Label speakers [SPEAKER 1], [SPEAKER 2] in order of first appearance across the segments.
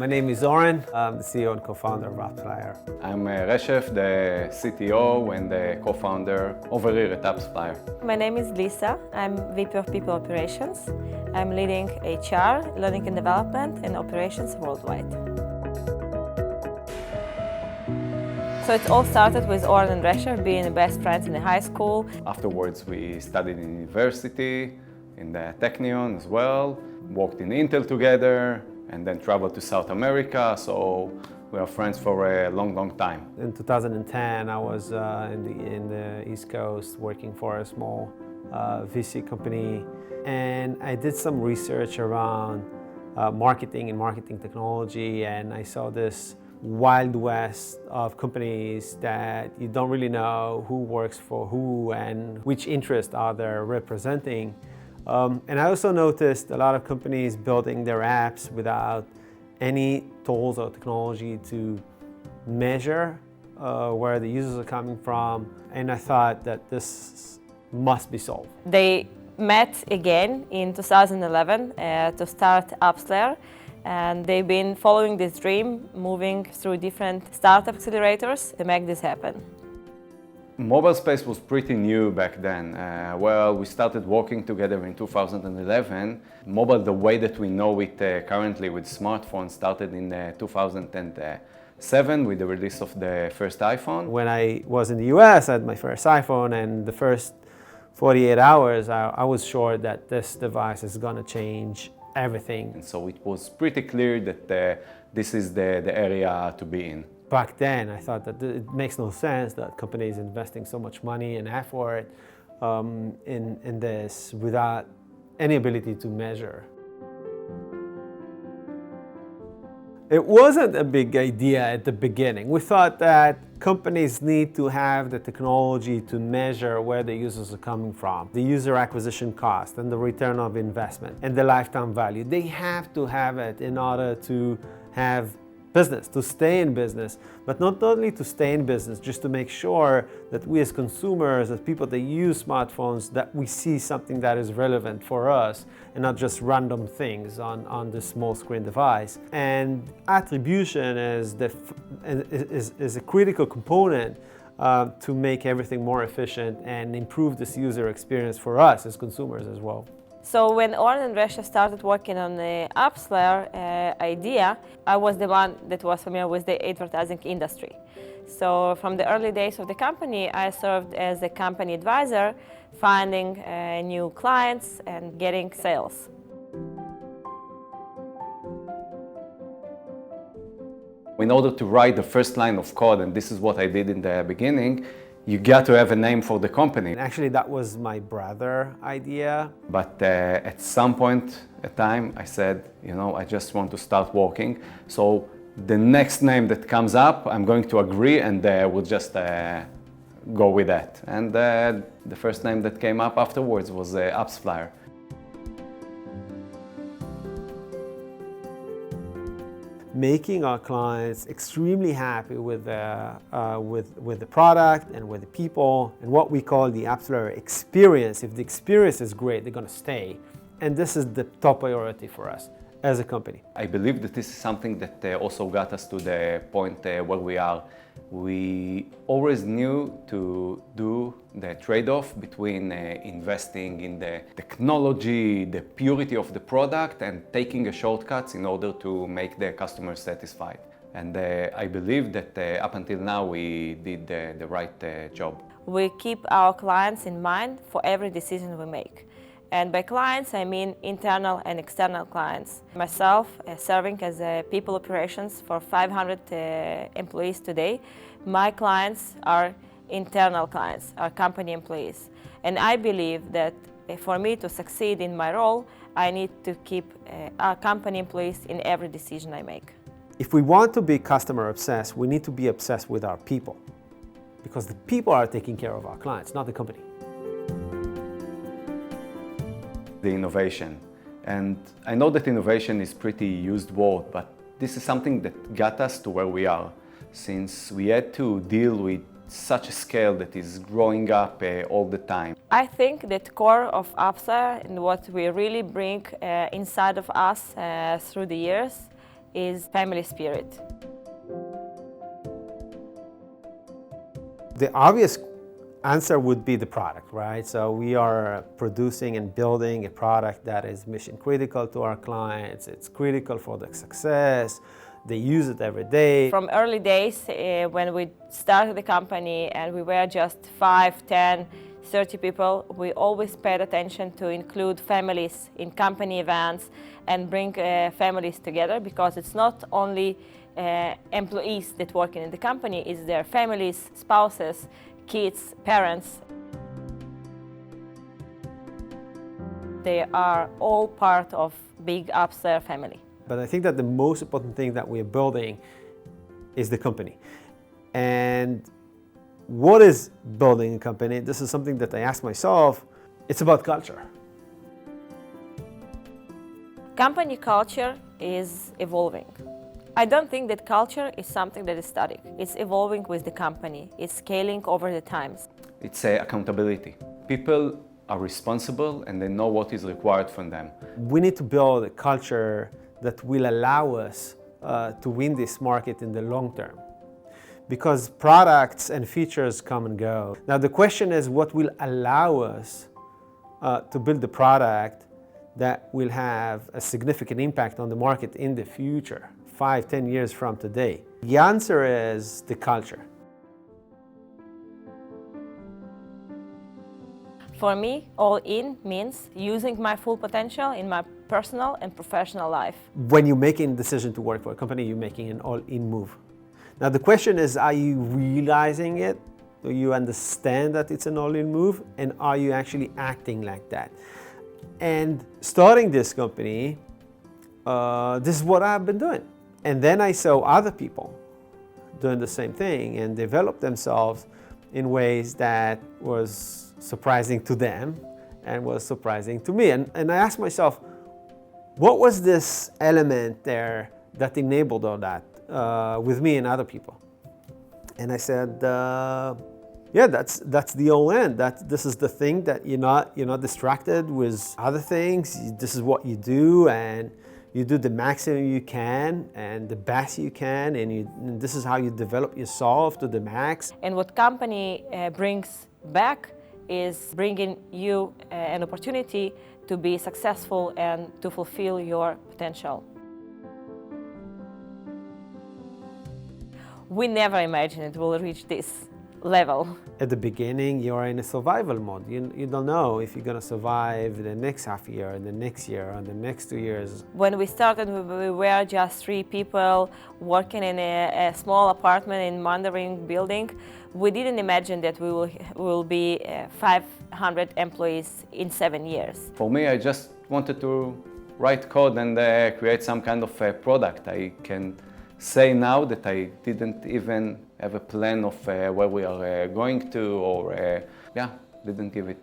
[SPEAKER 1] My name is Oren. I'm the CEO and co-founder of AppsFlyer.
[SPEAKER 2] I'm Reshef, the CTO and the co-founder over here at AppsFlyer.
[SPEAKER 3] My name is Lisa. I'm VP of People Operations. I'm leading HR, Learning and Development, and Operations worldwide. So it all started with Oren and Reshef being best friends in the high school.
[SPEAKER 2] Afterwards, we studied in university, in the Technion as well, worked in Intel together, and then traveled to South America, so we are friends for a long, long time.
[SPEAKER 1] In 2010, I was in the East Coast working for a small VC company, and I did some research around marketing and marketing technology, and I saw this wild west of companies that you don't really know who works for who and which interest are they representing. And I also noticed a lot of companies building their apps without any tools or technology to measure where the users are coming from. And I thought that this must be solved.
[SPEAKER 3] They met again in 2011 to start AppsFlyer. And they've been following this dream, moving through different startup accelerators to make this happen.
[SPEAKER 2] Mobile space was pretty new back then. We started working together in 2011. Mobile, the way that we know it currently with smartphones, started in 2007 with the release of the first iPhone.
[SPEAKER 1] When I was in the US, I had my first iPhone, and the first 48 hours, I was sure that this device is going to change everything.
[SPEAKER 2] And so it was pretty clear that this is the area to be in.
[SPEAKER 1] Back then, I thought that it makes no sense that companies investing so much money and effort in this without any ability to measure. It wasn't a big idea at the beginning. We thought that companies need to have the technology to measure where the users are coming from, the user acquisition cost and the return of investment and the lifetime value. They have to have it in order to have business, to stay in business, but not only to stay in business, just to make sure that we as consumers, as people that use smartphones, that we see something that is relevant for us and not just random things on this small screen device. And attribution is a critical component to make everything more efficient and improve this user experience for us as consumers as well.
[SPEAKER 3] So when Oren and Reshef started working on the AppsFlyer idea, I was the one that was familiar with the advertising industry. So from the early days of the company, I served as a company advisor, finding new clients and getting sales.
[SPEAKER 2] In order to write the first line of code, and this is what I did in the beginning, you got to have a name for the company.
[SPEAKER 1] And actually, that was my brother's idea.
[SPEAKER 2] But at some point in time, I said, I just want to start working. So the next name that comes up, I'm going to agree, and we'll just go with that. And the first name that came up afterwards was AppsFlyer.
[SPEAKER 1] Making our clients extremely happy with the product and with the people and what we call the AppsFlyer experience. If the experience is great, they're going to stay. And this is the top priority for us as a company.
[SPEAKER 2] I believe that this is something that also got us to the point where we are. We always knew to do the trade-off between investing in the technology, the purity of the product, and taking shortcuts in order to make the customers satisfied. And I believe that up until now we did the right job.
[SPEAKER 3] We keep our clients in mind for every decision we make. And by clients, I mean internal and external clients. Myself, serving as a people operations for 500 employees today, my clients are internal clients, are company employees. And I believe that for me to succeed in my role, I need to keep our company employees in every decision I make.
[SPEAKER 1] If we want to be customer obsessed, we need to be obsessed with our people, because the people are taking care of our clients, not the company.
[SPEAKER 2] The innovation. And I know that innovation is pretty used word, but this is something that got us to where we are, since we had to deal with such a scale that is growing up all the time.
[SPEAKER 3] I think that core of AppsFlyer and what we really bring inside of us through the years is family spirit.
[SPEAKER 1] The obvious answer would be the product, right? So we are producing and building a product that is mission critical to our clients. It's critical for their success. They use it every day.
[SPEAKER 3] From early days, when we started the company and we were just 5, 10, 30 people, we always paid attention to include families in company events and bring families together, because it's not only employees that work in the company, it's their families, spouses, kids, parents. They are all part of big AppsFlyer family.
[SPEAKER 1] But I think that the most important thing that we're building is the company. And what is building a company? This is something that I ask myself. It's about culture.
[SPEAKER 3] Company culture is evolving. I don't think that culture is something that is static. It's evolving with the company. It's scaling over the times.
[SPEAKER 2] It's accountability. People are responsible and they know what is required from them.
[SPEAKER 1] We need to build a culture that will allow us to win this market in the long term, because products and features come and go. Now the question is, what will allow us to build a product that will have a significant impact on the market in the future, 5, 10 years from today? The answer is the culture.
[SPEAKER 3] For me, all in means using my full potential in my personal and professional life.
[SPEAKER 1] When you're making a decision to work for a company, you're making an all-in move. Now the question is, are you realizing it? Do you understand that it's an all-in move? And are you actually acting like that? And starting this company, this is what I've been doing. And then I saw other people doing the same thing and develop themselves in ways that was surprising to them and was surprising to me. And I asked myself, what was this element there that enabled all that with me and other people? And I said, yeah, that's the all in. This is the thing that you're not distracted with other things. This is what you do, and you do the maximum you can and the best you can, and this is how you develop yourself to the max.
[SPEAKER 3] And what company brings back is bringing you an opportunity to be successful and to fulfill your potential. We never imagined we'll reach this level.
[SPEAKER 1] At the beginning, you're in a survival mode. You don't know if you're going to survive the next half year, and the next year, and the next 2 years.
[SPEAKER 3] When we started, we were just 3 people working in a small apartment in Mandarin building. We didn't imagine that we will be 500 employees in 7 years.
[SPEAKER 2] For me, I just wanted to write code and create some kind of a product. I can say now that I didn't even have a plan of where we are going to, or didn't give it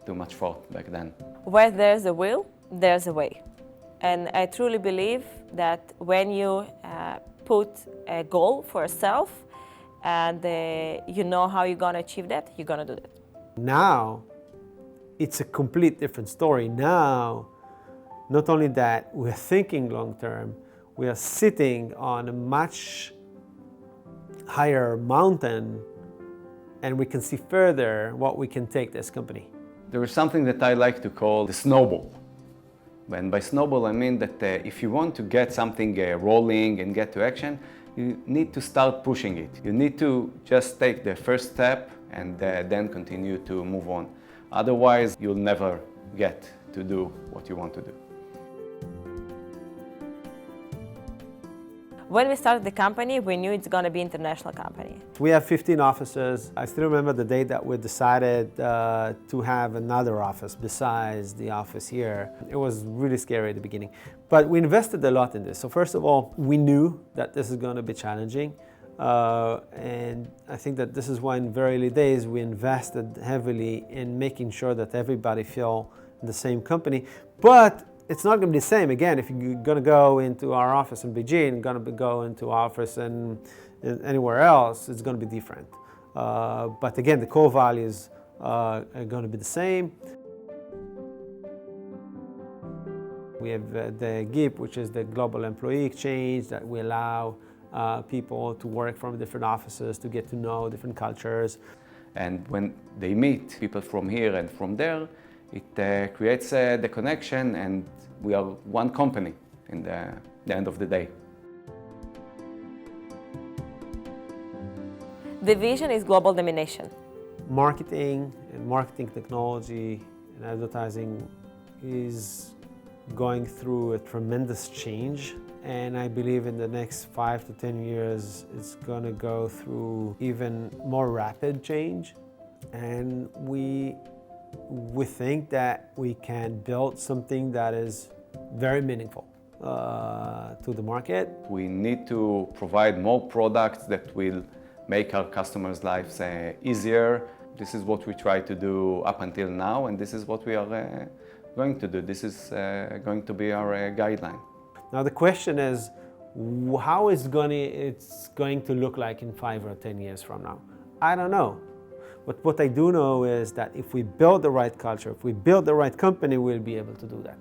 [SPEAKER 2] too much thought back then.
[SPEAKER 3] Where there's a will, there's a way. And I truly believe that when you put a goal for yourself and you know how you're going to achieve that, you're going to do that.
[SPEAKER 1] Now, it's a complete different story. Now, not only that we're thinking long term, we are sitting on a much higher mountain, and we can see further what we can take this company.
[SPEAKER 2] There is something that I like to call the snowball. And by snowball, I mean that if you want to get something rolling and get to action, you need to start pushing it. You need to just take the first step and then continue to move on. Otherwise, you'll never get to do what you want to do.
[SPEAKER 3] When we started the company, we knew it's going to be an international company.
[SPEAKER 1] We have 15 offices. I still remember the day that we decided to have another office besides the office here. It was really scary at the beginning, but we invested a lot in this. So first of all, we knew that this is going to be challenging. And I think that this is why in very early days we invested heavily in making sure that everybody feel in the same company. But it's not going to be the same. Again, if you're going to go into our office in Beijing, going to go into our office in anywhere else, it's going to be different. But again, the core values are going to be the same. We have the GIP, which is the Global Employee Exchange, that we allow people to work from different offices, to get to know different cultures.
[SPEAKER 2] And when they meet people from here and from there, it creates the connection, and we are one company in the end of the day.
[SPEAKER 3] The vision is global domination.
[SPEAKER 1] Marketing and marketing technology and advertising is going through a tremendous change, and I believe in the next 5 to 10 years it's going to go through even more rapid change, and we think that we can build something that is very meaningful to the market.
[SPEAKER 2] We need to provide more products that will make our customers' lives easier. This is what we try to do up until now, and this is what we are going to do. This is going to be our guideline.
[SPEAKER 1] Now the question is, how it's going to look like in 5 or 10 years from now? I don't know. But what I do know is that if we build the right culture, if we build the right company, we'll be able to do that.